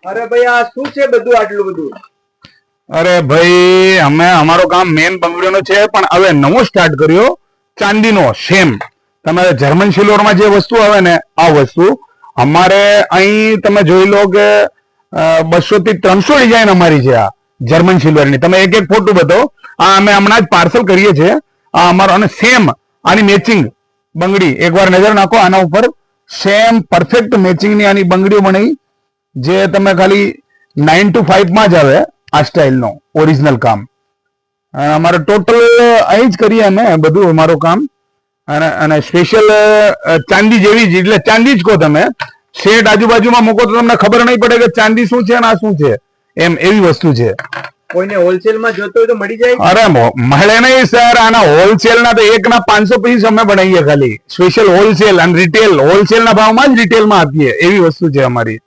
અરે ભાઈ આ શું છે બધું આટલું બધું? અરે ભાઈ અમે અમારો કામ મેન બંગડીનો છે, પણ હવે નવો સ્ટાર્ટ કર્યો ચાંદીનો સેમ. તમારે જર્મન સિલ્વરમાં જે વસ્તુ આવે ને આ વસ્તુ અમારે અહીં તમે જોઈ લો કે 200 થી 300 ડિઝાઇન અમારી છે આ જર્મન સિલ્વરની. તમે એક એક ફોટો બતાવો. આ અમે હમણાં જ પાર્સલ કરીએ છીએ. આ અમારો અને સેમ આની મેચિંગ બંગડી એકવાર નજર નાખો આના ઉપર. સેમ પરફેક્ટ મેચિંગની આની બંગડીઓ બની, જે તમે ખાલી 9 to 5 માં જ આવે આ સ્ટાઇલનો ઓરિજિનલ કામ. અમારે ટોટલ અહીં જ કરીએ અમે બધું અમારું કામ. અને સ્પેશિયલ ચાંદી જેવી જ, એટલે ચાંદી જ કહો તમે. શેડ આજુબાજુમાં મૂકો તો તમને ખબર નહીં પડે કે ચાંદી શું છે અને આ શું છે, એમ એવી વસ્તુ છે. કોઈને હોલસેલમાં જોતો હોય તો મળી જાય? અરે મળે નહીં સર. આના હોલસેલ ના તો 1 ના 500 પીસ અમે બનાવીએ ખાલી. સ્પેશિયલ હોલસેલ અને રિટેલ. હોલસેલ ના ભાવમાં જ રિટેલમાં આપીએ, એવી વસ્તુ છે અમારી.